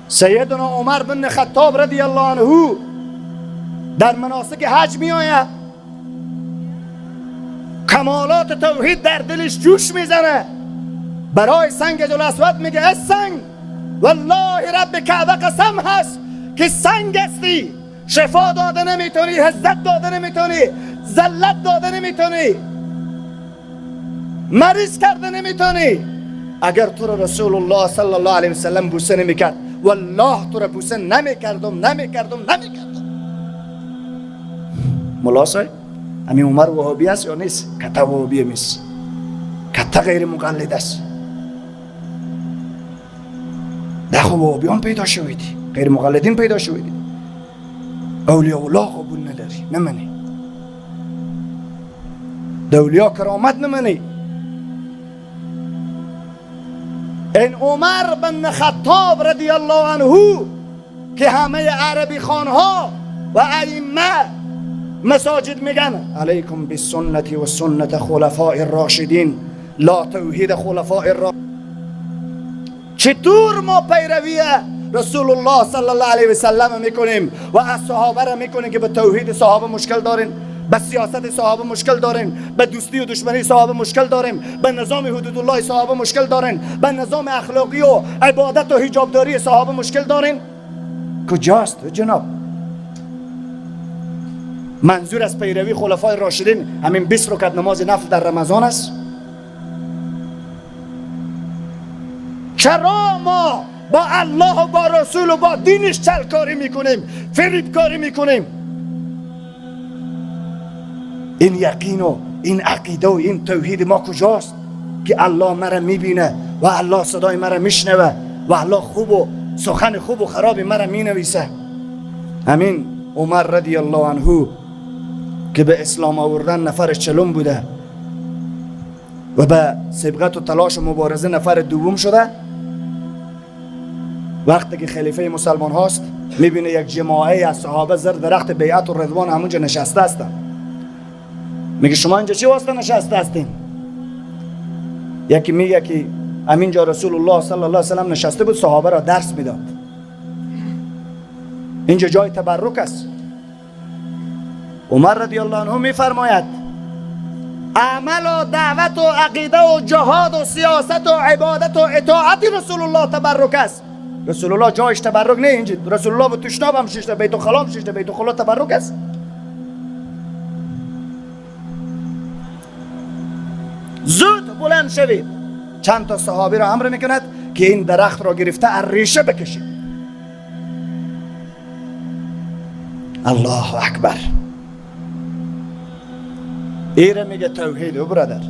سیدنا عمر بن خطاب رضی الله عنه در مناسک حج می آید، کمالات توحید در دلش جوش میزنه، برای سنگ حجر الاسود میگه ای سنگ، والله رب کعبه قسم هست که سنگ هستی، شفا داده نمیتونی، عزت داده نمیتونی، ذلت داده نمیتونی، مریض کرده نمیتونی. اگر تو رو رسول الله صلی الله علیه وسلم بوسه نمیکرد، والله تو رو بوسه نمیکردم. ملاسای همین عمر وهابی است یا نیست؟ کته وهابی نیست، کته غیر مقلد است. دخو وهابیان پیدا شویدی، غیر مقلدین پیدا شویدی. اولیاء الله قبول نداری، نمانی. اولیاء کرامت نمانی. این عمر بن خطاب رضی الله عنه که همه عربی خانها و ائمه مساجد میگن علیکم بالسنت و سنت خلفاء الراشدین، لا توحید خلفاء الراشدین. چطور ما پیروی رسول الله صلی الله علیه و سلم میکنیم و از صحابه را میکنیم که به توحید صحابه مشکل دارین، به سیاست صحابه مشکل دارین، به دوستی و دشمنی صحابه مشکل دارین، به نظام حدود الله صحابه مشکل دارین، به نظام اخلاقی و عبادت و حجابداری صحابه مشکل دارین؟ کجاست جناب؟ منظور از پیروی خلفای راشدین همین 20 رکعت نماز نفل در رمضان است؟ چرا ما با الله و با رسول و با دینش چلکاری میکنیم، فریبکاری میکنیم؟ این یقین و این عقیده و این توحید ما کجاست که الله مرا میبینه و الله صدای مرا میشنوه و الله خوب و سخن خوب و خراب مرا مینویسه؟ همین عمر رضی الله عنه که به اسلام آوردن نفر چلم بوده و به سبقت و تلاش و مبارزه نفر دوم شده، وقتی که خلیفه مسلمان هاست میبینه یک جماعه از صحابه زیر درخت بیعت و رضوان همونجا نشسته هستن. میگه شما اینجا چی واسطه نشسته هستین؟ یکی میگه که همینجا رسول الله صلی الله علیه وسلم نشسته بود، صحابه را درس میداد. اینجا جای تبرک است. عمر رضی الله عنه میفرماید عمل و دعوت و عقیده و جهاد و سیاست و عبادت و اطاعت رسول الله تبرک است. رسول الله جایش تبرک نه، اینجا رسول الله به تشناب هم شیشته، بیت الخلا هم شیشته، بیت الخلا تبرک است. زود بلند شوید. چند تا صحابی را امر میکند که این درخت را گرفته از ریشه بکشید. الله اکبر. ایره میگه توحید و برادر.